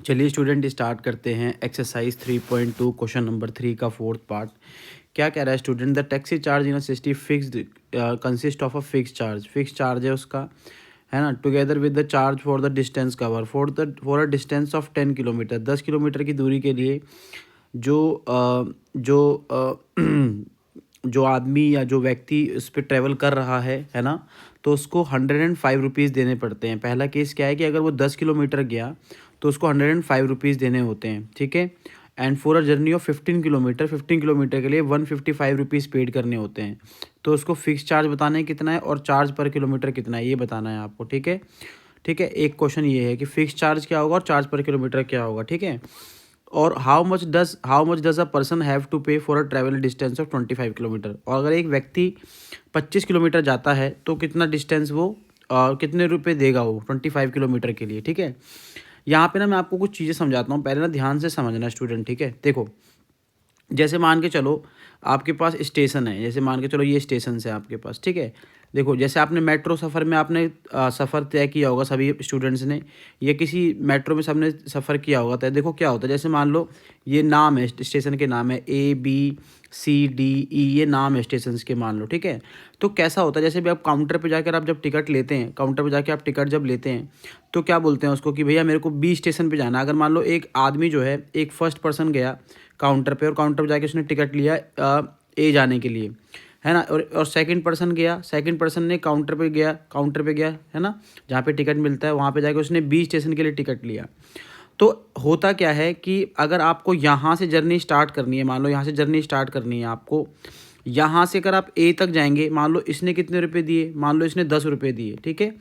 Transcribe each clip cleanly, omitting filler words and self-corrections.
चलिए student start करते हैं एक्सरसाइज 3.2 क्वेश्चन नंबर 3 का फोर्थ पार्ट। क्या कह रहा है student? The taxi charge in a city fixed consist of a fix charge है उसका, है ना, together with the charge for the distance cover for a distance of 10 kilometre. 10 kilometre की दूरी के लिए जो जो आदमी या जो व्यक्ति उस पर ट्रैवल कर रहा है ना, तो उसको 105 रुपीज़ देने पड़ते हैं। पहला केस क्या है कि अगर वो 10 किलोमीटर गया तो उसको 105 रुपीज़ देने होते हैं, ठीक है। And for a journey of 15 kilometre के लिए 155 रुपीज़ पेड करने होते हैं। तो उसको फिक्स चार्ज बताना है कितना है और चार्ज पर किलोमीटर कितना है, ये बताना है आपको, ठीक है। ठीक है, एक क्वेश्चन ये है कि फिक्स चार्ज क्या होगा और चार्ज पर किलोमीटर क्या होगा, ठीक है। और how much does a person have to pay for a travel distance of 25 kilometre. और अगर एक व्यक्ति 25 किलोमीटर जाता है तो कितना डिस्टेंस वो कितने रुपए देगा वो 25 किलोमीटर के लिए, ठीक है। यहाँ पे ना मैं आपको कुछ चीज़ें समझाता हूँ, पहले ना ध्यान से समझना स्टूडेंट, ठीक है। देखो, जैसे मान के चलो आपके पास स्टेशन है, जैसे मान के चलो ये स्टेशन है आपके पास, ठीक है। देखो, जैसे आपने मेट्रो सफ़र में आपने सफ़र तय किया होगा सभी स्टूडेंट्स ने, या किसी मेट्रो में सबने सफ़र किया होगा तय। देखो क्या होता है, जैसे मान लो ये नाम है स्टेशन के, नाम है A B C D E, ये नाम है स्टेशन के, मान लो, ठीक है। तो कैसा होता है, जैसे भी आप काउंटर पे जाकर आप जब टिकट लेते हैं, काउंटर पे जाके आप टिकट जब लेते हैं तो क्या बोलते हैं उसको कि भैया मेरे को B स्टेशन पे जाना है। अगर मान लो एक आदमी जो है, एक फर्स्ट पर्सन गया काउंटर पे और काउंटर पे जाके उसने टिकट लिया ए जाने के लिए, है ना, और सेकंड पर्सन गया, सेकंड पर्सन ने काउंटर पे गया, है ना, जहाँ पे टिकट मिलता है वहाँ पे जाके उसने बी स्टेशन के लिए टिकट लिया। तो होता क्या है कि अगर आपको यहाँ से जर्नी स्टार्ट करनी है, मान लो यहाँ से जर्नी स्टार्ट करनी है आपको, यहाँ से अगर आप ए तक जाएंगे, मान लो इसने कितने रुपए दिए, मान लो इसने 10 रुपये दिए, ठीक है,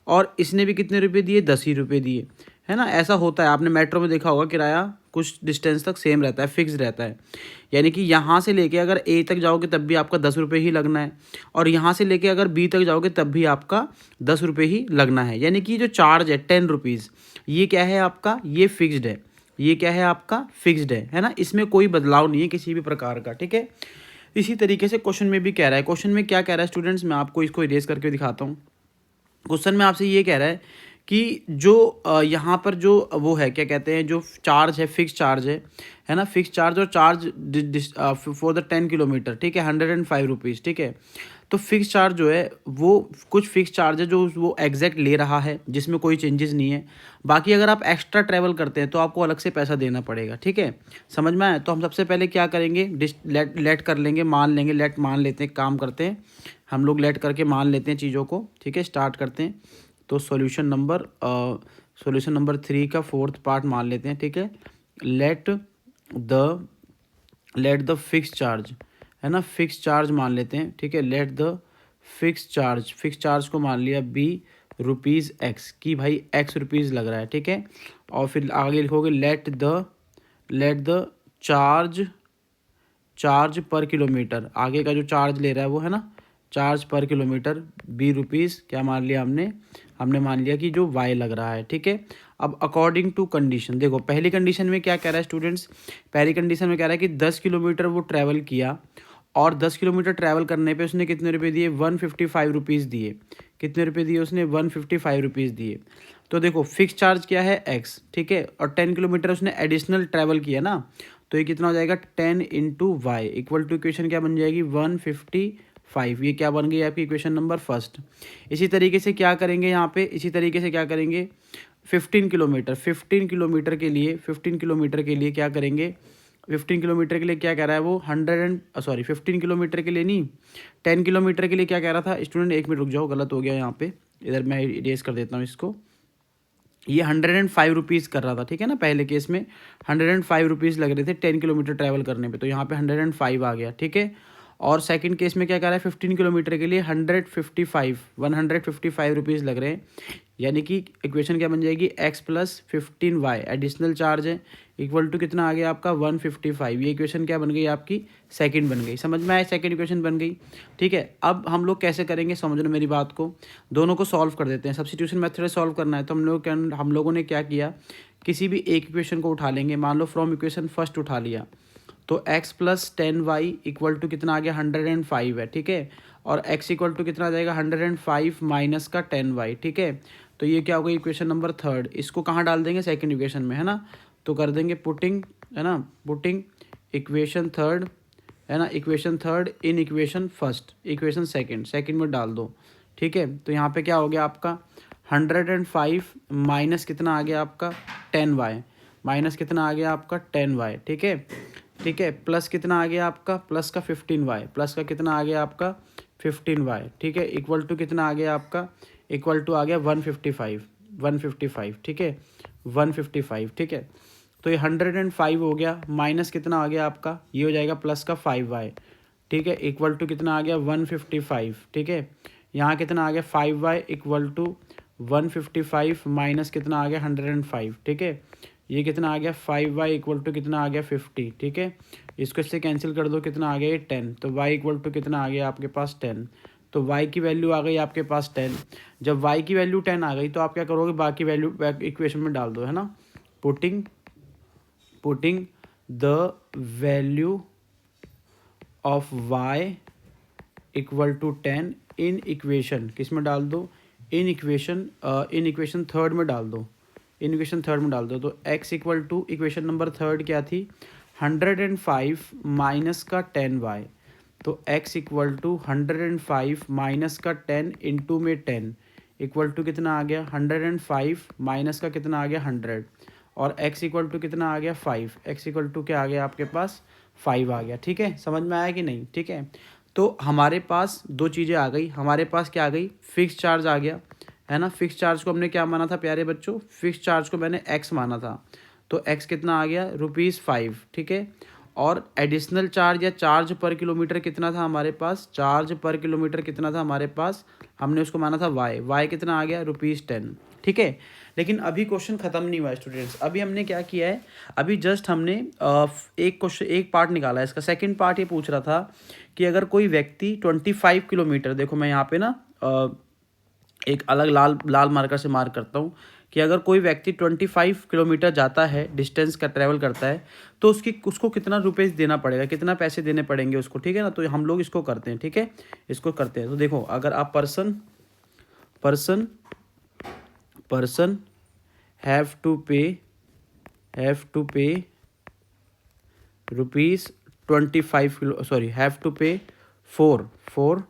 और इसने भी कितने रुपए दिए, 10 ही रुपये दिए, है ना। ऐसा होता है, आपने मेट्रो में देखा होगा, किराया कुछ डिस्टेंस तक सेम रहता है, फिक्स रहता है। यानी कि यहाँ से लेके अगर ए तक जाओगे तब भी आपका 10 रुपये ही लगना है, और यहाँ से लेके अगर बी तक जाओगे तब भी आपका 10 रुपये ही लगना है। यानी कि जो चार्ज है 10 रुपीज़, ये क्या है आपका, ये फिक्स्ड है, ये क्या है आपका, फिक्स्ड है ना, इसमें कोई बदलाव नहीं है किसी भी प्रकार का, ठीक है। इसी तरीके से क्वेश्चन में भी कह रहा है। क्वेश्चन में क्या कह रहा है स्टूडेंट्स, मैं आपको इसको इरेज करके दिखाता हूँ। क्वेश्चन में आपसे ये कह रहा है कि जो यहाँ पर जो वो है, क्या कहते हैं, जो चार्ज है, फिक्स चार्ज है ना, फिक्स चार्ज और चार्ज फॉर द 10 किलोमीटर, ठीक है, 105 रुपीज़, ठीक है। तो फिक्स चार्ज जो है वो कुछ फिक्स चार्ज है जो वो एग्जैक्ट ले रहा है, जिसमें कोई चेंजेस नहीं है। बाकी अगर आप एक्स्ट्रा ट्रैवल करते हैं तो आपको अलग से पैसा देना पड़ेगा, ठीक है। समझ में आया? तो हम सबसे पहले क्या करेंगे, लेट कर लेंगे, मान लेंगे, लेट मान लेते हैं, काम करते हैं हम लोग, लेट करके मान लेते हैं चीज़ों को, ठीक है। स्टार्ट करते हैं। तो सॉल्यूशन नंबर 3 का फोर्थ पार्ट मान लेते हैं, ठीक है। Let the let the fix charge, है ना, फिक्स चार्ज मान लेते हैं, ठीक है। लेट द फिक्स चार्ज को मान लिया ₹X की, भाई X रुपीज़ लग रहा है, ठीक है। और फिर आगे लिखोगे लेट द चार्ज पर किलोमीटर, आगे का जो चार्ज ले रहा है वो, है ना, चार्ज पर किलोमीटर ₹B, क्या मान लिया हमने मान लिया कि जो वाई लग रहा है, ठीक है। अब अकॉर्डिंग टू कंडीशन, देखो पहली कंडीशन में क्या कह रहा है स्टूडेंट्स, पहली कंडीशन में कह रहा है कि 10 किलोमीटर वो ट्रैवल किया, और 10 किलोमीटर ट्रैवल करने पे उसने कितने रुपए दिए, 155 रुपीज़ दिए। कितने रुपए दिए उसने, 155 रुपीज़ दिए। तो देखो फिक्स चार्ज क्या है, X, ठीक है, और 10 किलोमीटर उसने एडिशनल ट्रैवल किया ना, तो ये कितना हो जाएगा, 10 × y इक्वल टू इक्वेशन क्या बन जाएगी, 155। ये क्या बन गई आपकी इक्वेशन नंबर फर्स्ट। इसी तरीके से क्या करेंगे यहाँ पे, इसी तरीके से क्या करेंगे, 15 किलोमीटर के लिए क्या करेंगे, 15 किलोमीटर के लिए क्या कह रहा है वो, 15 किलोमीटर के लिए नहीं, 10 किलोमीटर के लिए क्या कह रहा था स्टूडेंट, एक मिनट रुक जाओ, गलत हो गया यहाँ पे, इधर मैं इरेज कर देता हूँ इसको। ये 105 रुपीज़ कर रहा था, ठीक है ना, पहले केस में 105 रुपीज़ लग रहे थे 10 किलोमीटर ट्रैवल करने पे, तो यहाँ पे 105 आ गया, ठीक है। और सेकंड केस में क्या कर रहा है, 15 किलोमीटर के लिए 155 रुपीज़ लग रहे हैं। यानी कि इक्वेशन क्या बन जाएगी, X+15y एडिशनल चार्ज है, इक्वल टू कितना आ गया आपका, 155। ये इक्वेशन क्या बन गई आपकी, सेकंड बन गई। समझ में आया, सेकंड इक्वेशन बन गई, ठीक है। अब हम लोग कैसे करेंगे, समझ लो मेरी बात को, दोनों को सॉल्व कर देते हैं। सब्स्टिट्यूशन मेथड से सॉल्व करना है तो हम लोगों ने क्या किया, किसी भी एक इक्वेशन को उठा लेंगे, मान लो फ्रॉम इक्वेशन फर्स्ट उठा लिया, तो X+10y इक्वल टू कितना आ गया, 105 है, ठीक है। और x इक्वल टू कितना आ जाएगा, 105 माइनस का 10y, ठीक है। तो ये क्या होगा इक्वेशन नंबर थर्ड। इसको कहाँ डाल देंगे, सेकंड इक्वेशन में, है ना। तो कर देंगे पुटिंग, है ना, पुटिंग इक्वेशन थर्ड, है ना, equation third in equation first, equation second में डाल दो, ठीक है। तो यहाँ पे क्या हो गया आपका 105 माइनस कितना आ गया आपका 10y, माइनस कितना आ गया आपका 10y, ठीक है, ठीक है, प्लस कितना आ गया आपका, प्लस का 15y, प्लस का कितना आ गया आपका 15y, ठीक है, इक्वल टू कितना आ गया आपका, इक्वल टू आ गया 155, ठीक है, 155, ठीक है। तो ये 105 हो गया, माइनस कितना आ गया आपका, ये हो जाएगा प्लस का 5y, ठीक है, इक्वल टू कितना आ गया 155, ठीक है। यहाँ कितना आ गया 5y इक्वल टू 155 माइनस कितना आ गया 105, ठीक है। ये कितना आ गया 5y इक्वल टू कितना आ गया 50, ठीक है। इसको इससे कैंसिल कर दो, कितना आ गया ये 10, तो y इक्वल टू कितना आ गया आपके पास 10। तो y की वैल्यू आ गई आपके पास 10। जब y की वैल्यू 10 आ गई तो आप क्या करोगे, बाकी वैल्यू इक्वेशन में डाल दो, है ना। Putting the value of y equal to 10 in equation, किस में डाल दो, इन इक्वेशन थर्ड में डाल दो, इन इक्वेशन थर्ड में डाल दो। तो x equal to equation number third क्या थी 105 माइनस का 10y, तो x इक्वल टू 105 माइनस का 10 इंटू में 10 इक्वल टू कितना आ गया 105 माइनस का कितना आ गया 100, और x इक्वल टू कितना आ गया 5, x इक्वल टू क्या आ गया आपके पास 5 आ गया, ठीक है। समझ में आया कि नहीं, ठीक है। तो हमारे पास दो चीज़ें आ गई, हमारे पास क्या आ गई, फिक्स चार्ज आ गया, है ना। फिक्स चार्ज को हमने क्या माना था प्यारे बच्चों, फिक्स चार्ज को मैंने x माना था, तो x कितना आ गया ₹5, ठीक है। और एडिशनल चार्ज या चार्ज पर किलोमीटर कितना था हमारे पास, चार्ज पर किलोमीटर कितना था हमारे पास, हमने उसको माना था y कितना आ गया ₹10, ठीक है। लेकिन अभी क्वेश्चन ख़त्म नहीं हुआ स्टूडेंट्स, अभी हमने क्या किया है, अभी जस्ट हमने एक पार्ट निकाला है इसका। सेकंड पार्ट ये पूछ रहा था कि अगर कोई व्यक्ति 25 किलोमीटर, देखो मैं यहाँ पे ना एक अलग लाल मार्कर से मार्क करता हूँ कि अगर कोई व्यक्ति 25 किलोमीटर जाता है, डिस्टेंस का ट्रैवल करता है, तो उसको कितना रुपये देना पड़ेगा, कितना पैसे देने पड़ेंगे उसको, ठीक है ना। तो हम लोग इसको करते हैं, ठीक है, इसको करते हैं। तो देखो अगर आप पर्सन हैव टू पे हैव टू पे फॉर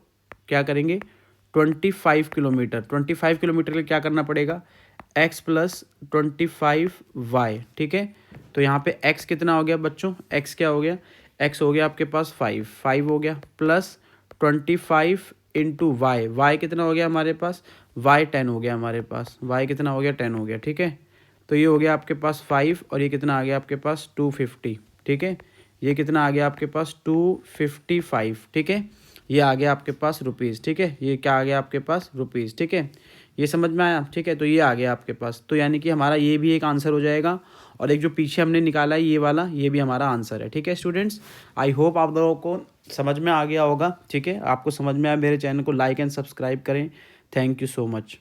क्या करेंगे 25 किलोमीटर, 25 किलोमीटर के लिए क्या करना पड़ेगा x प्लस 25y, ठीक है। तो यहाँ पे x कितना हो गया बच्चों, x क्या हो गया, x हो गया आपके पास 5 हो गया, प्लस 25 इंटू y कितना हो गया हमारे पास, y 10 हो गया हमारे पास, y कितना हो गया 10 हो गया, ठीक है। तो ये हो गया आपके पास 5 और ये कितना आ गया आपके पास 250, ठीक है। ये कितना आ गया आपके पास 255, ठीक है। ये आ गया आपके पास रुपीज़, ठीक है। ये क्या आ गया आपके पास रुपीज़, ठीक है। ये समझ में आया, ठीक है। तो ये आ गया आपके पास, तो यानी कि हमारा ये भी एक आंसर हो जाएगा, और एक जो पीछे हमने निकाला है ये वाला, ये भी हमारा आंसर है, ठीक है स्टूडेंट्स। आई होप आप लोगों को समझ में आ गया होगा, ठीक है। आपको समझ में आया, मेरे चैनल को लाइक एंड सब्सक्राइब करें। Thank you so much.